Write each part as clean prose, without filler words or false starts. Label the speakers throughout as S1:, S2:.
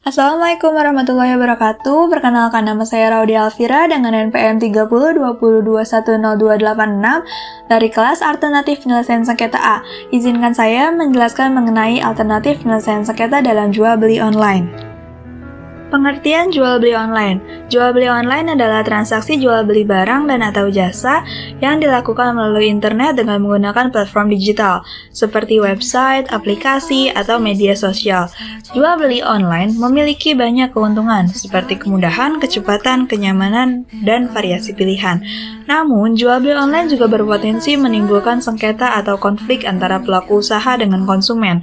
S1: Assalamualaikum warahmatullahi wabarakatuh. Perkenalkan, nama saya Raudy Alfira dengan NPM 3020210286 dari kelas Alternatif Penyelesaian Sengketa A. Izinkan saya menjelaskan mengenai alternatif penyelesaian sengketa dalam jual beli online. Pengertian jual beli online. Jual beli online adalah transaksi jual beli barang dan atau jasa yang dilakukan melalui internet dengan menggunakan platform digital seperti website, aplikasi, atau media sosial. Jual beli online memiliki banyak keuntungan seperti kemudahan, kecepatan, kenyamanan, dan variasi pilihan. Namun, jual beli online juga berpotensi menimbulkan sengketa atau konflik antara pelaku usaha dengan konsumen.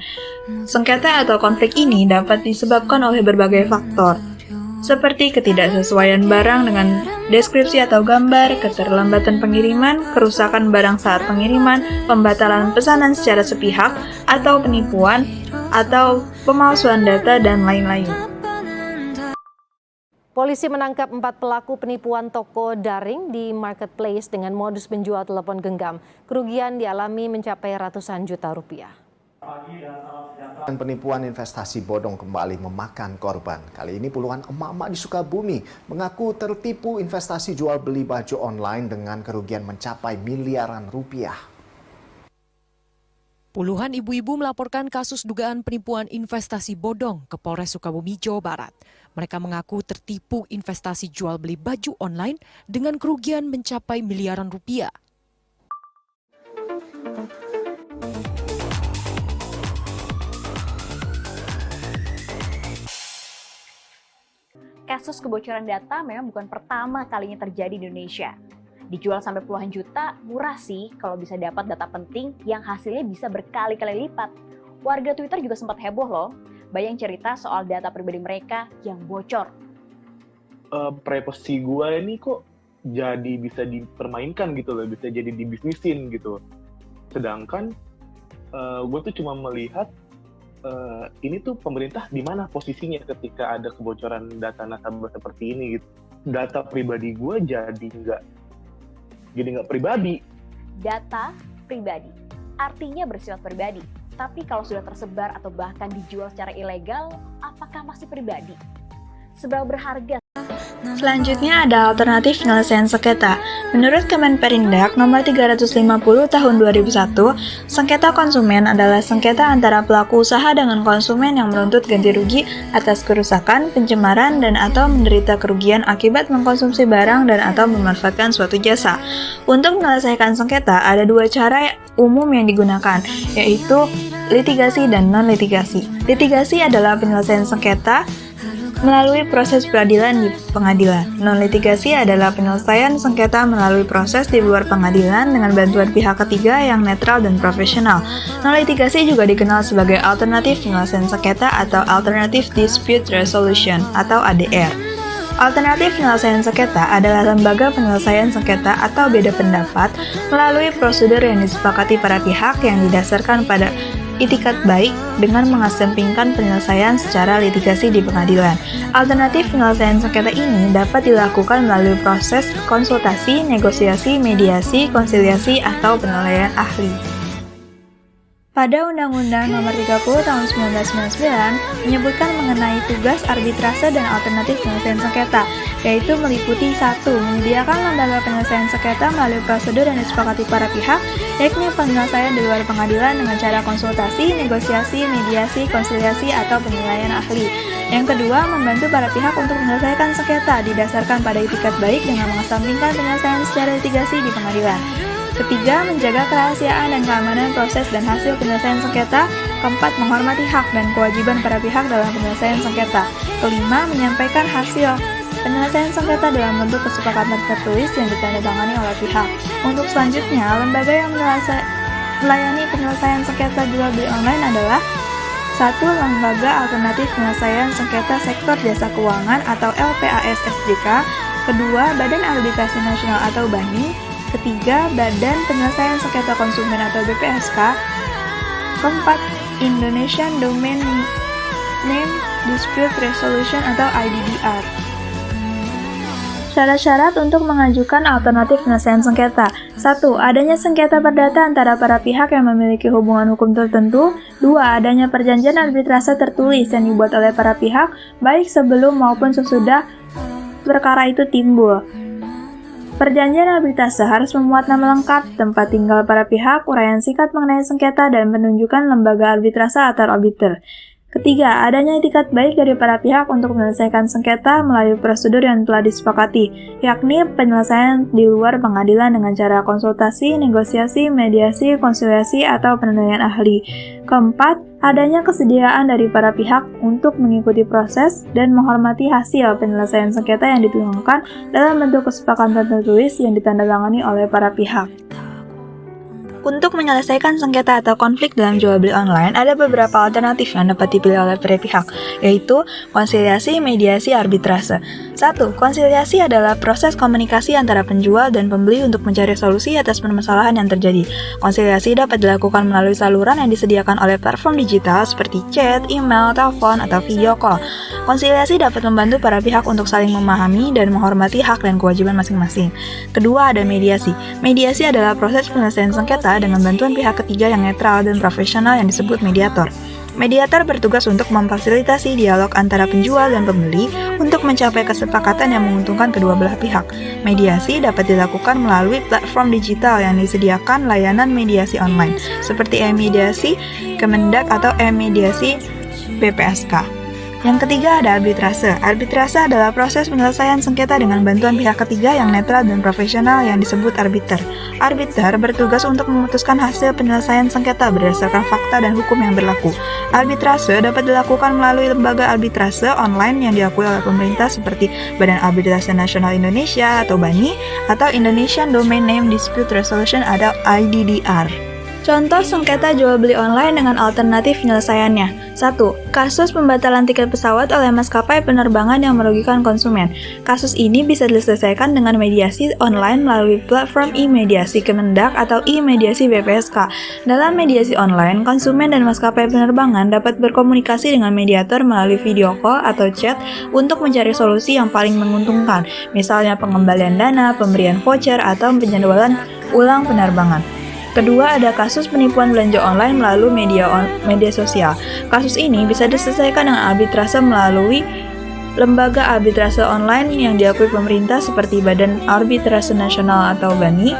S1: Sengketa atau konflik ini dapat disebabkan oleh berbagai faktor, seperti ketidaksesuaian barang dengan deskripsi atau gambar, keterlambatan pengiriman, kerusakan barang saat pengiriman, pembatalan pesanan secara sepihak, atau penipuan, atau pemalsuan data, dan lain-lain.
S2: Polisi menangkap 4 pelaku penipuan toko daring di marketplace dengan modus menjual telepon genggam. Kerugian dialami mencapai ratusan juta rupiah.
S3: Dan penipuan investasi bodong kembali memakan korban. Kali ini puluhan emak-emak di Sukabumi mengaku tertipu investasi jual beli baju online dengan kerugian mencapai miliaran rupiah.
S4: Puluhan ibu-ibu melaporkan kasus dugaan penipuan investasi bodong ke Polres Sukabumi, Jawa Barat. Mereka mengaku tertipu investasi jual beli baju online dengan kerugian mencapai miliaran rupiah.
S5: Kasus kebocoran data memang bukan pertama kalinya terjadi di Indonesia. Dijual sampai puluhan juta, murah sih kalau bisa dapat data penting yang hasilnya bisa berkali-kali lipat. Warga Twitter juga sempat heboh loh, banyak cerita soal data pribadi mereka yang bocor.
S6: Privasi gue ini kok jadi bisa dipermainkan gitu loh, bisa jadi dibisnisin gitu. Sedangkan gue tuh cuma melihat ini tuh pemerintah di mana posisinya ketika ada kebocoran data nasabah seperti ini gitu. Data pribadi gue jadi nggak pribadi.
S5: Data pribadi artinya bersifat pribadi, tapi kalau sudah tersebar atau bahkan dijual secara ilegal, apakah masih pribadi? Seberapa berharga?
S1: Selanjutnya ada alternatif penyelesaian sengketa. Menurut Kemenperindak nomor 350 tahun 2001, sengketa konsumen adalah sengketa antara pelaku usaha dengan konsumen yang menuntut ganti rugi atas kerusakan, pencemaran, dan atau menderita kerugian akibat mengkonsumsi barang dan atau memanfaatkan suatu jasa. Untuk menyelesaikan sengketa, ada 2 cara umum yang digunakan, yaitu litigasi dan non-litigasi. Litigasi adalah penyelesaian sengketa melalui proses peradilan di pengadilan. Non-litigasi adalah penyelesaian sengketa melalui proses di luar pengadilan dengan bantuan pihak ketiga yang netral dan profesional. Non-litigasi juga dikenal sebagai alternatif penyelesaian sengketa atau Alternative Dispute Resolution atau ADR. Alternatif penyelesaian sengketa adalah lembaga penyelesaian sengketa atau beda pendapat melalui prosedur yang disepakati para pihak yang didasarkan pada itikat baik dengan mengesampingkan penyelesaian secara litigasi di pengadilan. Alternatif penyelesaian sengketa ini dapat dilakukan melalui proses konsultasi, negosiasi, mediasi, konsiliasi, atau penilaian ahli. Pada Undang-Undang Nomor 30 Tahun 1999 menyebutkan mengenai tugas arbitrase dan alternatif penyelesaian sengketa, yaitu meliputi 1. Menyediakan lembaga penyelesaian sengketa melalui prosedur yang disepakati para pihak, yakni penyelesaian di luar pengadilan dengan cara konsultasi, negosiasi, mediasi, konsiliasi, atau penilaian ahli. Yang kedua, membantu para pihak untuk menyelesaikan sengketa didasarkan pada itikat baik dengan mengesampingkan penyelesaian secara litigasi di pengadilan. Ketiga, menjaga kerahasiaan dan keamanan proses dan hasil penyelesaian sengketa. Keempat, menghormati hak dan kewajiban para pihak dalam penyelesaian sengketa. Kelima, menyampaikan hasil penyelesaian sengketa dalam bentuk kesepakatan tertulis yang ditandatangani oleh pihak. Untuk selanjutnya, lembaga yang melayani penyelesaian sengketa jual beli online adalah 1. Lembaga Alternatif Penyelesaian Sengketa Sektor Jasa Keuangan atau LPAS SJK. Kedua, Badan Arbitrase Nasional atau BANI. Ketiga, Badan Penyelesaian Sengketa Konsumen atau BPSK. Keempat, Indonesian Domain Name Dispute Resolution atau IDDR. Syarat-syarat untuk mengajukan alternatif penyelesaian sengketa. 1. Adanya sengketa perdata antara para pihak yang memiliki hubungan hukum tertentu. 2. Adanya perjanjian arbitrase tertulis yang dibuat oleh para pihak, baik sebelum maupun sesudah perkara itu timbul. Perjanjian arbitrase harus memuat nama lengkap, tempat tinggal para pihak, uraian singkat mengenai sengketa, dan penunjukan lembaga arbitrase atau arbiter. Ketiga, adanya itikat baik dari para pihak untuk menyelesaikan sengketa melalui prosedur yang telah disepakati, yakni penyelesaian di luar pengadilan dengan cara konsultasi, negosiasi, mediasi, konsiliasi, atau penilaian ahli. Keempat, adanya kesediaan dari para pihak untuk mengikuti proses dan menghormati hasil penyelesaian sengketa yang dituangkan dalam bentuk kesepakatan tertulis yang ditandatangani oleh para pihak. Untuk menyelesaikan sengketa atau konflik dalam jual beli online, ada beberapa alternatif yang dapat dipilih oleh para pihak, yaitu konsiliasi, mediasi, arbitrase. 1. Konsiliasi adalah proses komunikasi antara penjual dan pembeli untuk mencari solusi atas permasalahan yang terjadi. Konsiliasi dapat dilakukan melalui saluran yang disediakan oleh platform digital seperti chat, email, telepon, atau video call. Konsiliasi dapat membantu para pihak untuk saling memahami dan menghormati hak dan kewajiban masing-masing. Kedua, ada mediasi. Mediasi adalah proses penyelesaian sengketa dengan bantuan pihak ketiga yang netral dan profesional yang disebut mediator. Mediator bertugas untuk memfasilitasi dialog antara penjual dan pembeli untuk mencapai kesepakatan yang menguntungkan kedua belah pihak. Mediasi dapat dilakukan melalui platform digital yang disediakan layanan mediasi online, seperti e-mediasi Kemendak atau e-mediasi BPSK. Yang ketiga ada arbitrase. Arbitrase adalah proses penyelesaian sengketa dengan bantuan pihak ketiga yang netral dan profesional yang disebut arbiter. Arbiter bertugas untuk memutuskan hasil penyelesaian sengketa berdasarkan fakta dan hukum yang berlaku. Arbitrase dapat dilakukan melalui lembaga arbitrase online yang diakui oleh pemerintah seperti Badan Arbitrase Nasional Indonesia atau BANI atau Indonesian Domain Name Dispute Resolution atau IDDR. Contoh sengketa jual beli online dengan alternatif penyelesaiannya. 1. Kasus pembatalan tiket pesawat oleh maskapai penerbangan yang merugikan konsumen. Kasus ini bisa diselesaikan dengan mediasi online melalui platform e-mediasi Kemendak atau e-mediasi BPSK. Dalam mediasi online, konsumen dan maskapai penerbangan dapat berkomunikasi dengan mediator melalui video call atau chat untuk mencari solusi yang paling menguntungkan, misalnya pengembalian dana, pemberian voucher, atau penjadwalan ulang penerbangan. Kedua, ada kasus penipuan belanja online melalui media sosial. Kasus ini bisa diselesaikan dengan arbitrase melalui lembaga arbitrase online yang diakui pemerintah seperti Badan Arbitrase Nasional atau BANI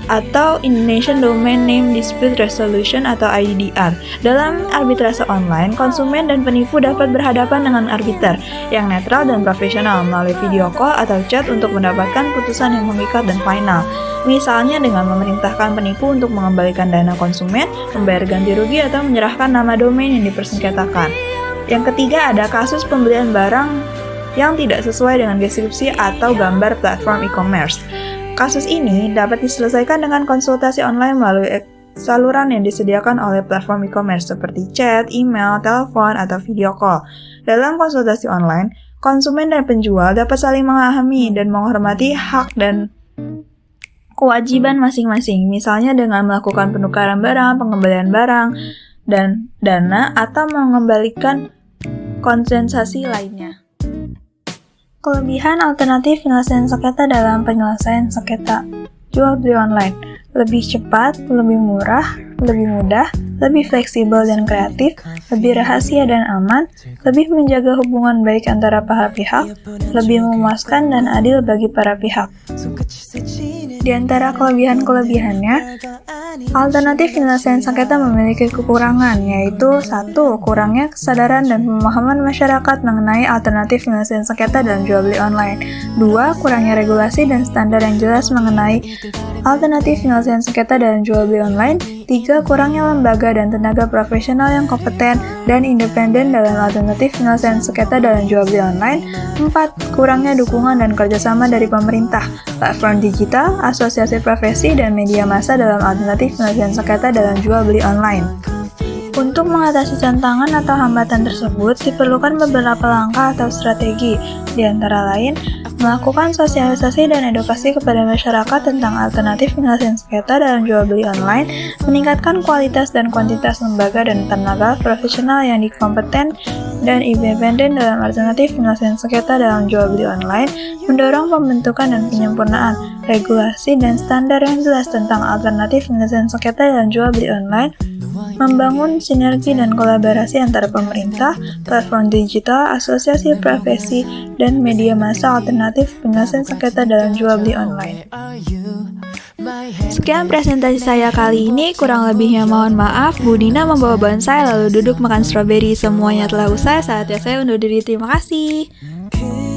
S1: atau Indonesian Domain Name Dispute Resolution atau IDDR. Dalam arbitrase online, konsumen dan penipu dapat berhadapan dengan arbiter yang netral dan profesional melalui video call atau chat untuk mendapatkan putusan yang mengikat dan final. Misalnya dengan memerintahkan penipu untuk mengembalikan dana konsumen, membayar ganti rugi, atau menyerahkan nama domain yang dipersengketakan. Yang ketiga ada kasus pembelian barang yang tidak sesuai dengan deskripsi atau gambar platform e-commerce. Kasus ini dapat diselesaikan dengan konsultasi online melalui saluran yang disediakan oleh platform e-commerce seperti chat, email, telepon, atau video call. Dalam konsultasi online, konsumen dan penjual dapat saling memahami dan menghormati hak dan kewajiban masing-masing, misalnya dengan melakukan penukaran barang, pengembalian barang, dan dana, atau mengembalikan kompensasi lainnya. Kelebihan alternatif penyelesaian sengketa dalam penyelesaian sengketa jual beli online: lebih cepat, lebih murah, lebih mudah, lebih fleksibel dan kreatif, lebih rahasia dan aman, lebih menjaga hubungan baik antara para pihak, lebih memuaskan dan adil bagi para pihak. Di antara kelebihan-kelebihannya, alternatif penyelesaian sengketa memiliki kekurangan, yaitu 1. Kurangnya kesadaran dan pemahaman masyarakat mengenai alternatif penyelesaian sengketa dalam jual beli online. 2. Kurangnya regulasi dan standar yang jelas mengenai alternatif penyelesaian sengketa dalam jual beli online. 3. Kurangnya lembaga dan tenaga profesional yang kompeten dan independen dalam alternatif penyelesaian sengketa dalam jual beli online. 4. Kurangnya dukungan dan kerjasama dari pemerintah, platform digital, asosiasi profesi, dan media massa dalam alternatif penyelesaian sengketa dalam jual beli online. Untuk mengatasi tantangan atau hambatan tersebut, diperlukan beberapa langkah atau strategi, di antara lain, melakukan sosialisasi dan edukasi kepada masyarakat tentang alternatif penyelesaian sengketa dalam jual beli online, meningkatkan kualitas dan kuantitas lembaga dan tenaga profesional yang kompeten dan independen dalam alternatif penyelesaian sengketa dalam jual beli online, mendorong pembentukan dan penyempurnaan regulasi dan standar yang jelas tentang alternatif penyelesaian sengketa dalam jual beli online, membangun sinergi dan kolaborasi antara pemerintah, platform digital, asosiasi profesi, dan media massa alternatif penyelesaian sengketa dalam jual beli online. Sekian presentasi saya kali ini, kurang lebihnya mohon maaf. Bu Dina membawa bonsai lalu duduk makan stroberi. Semuanya telah usai, saatnya saya undur diri. Terima kasih.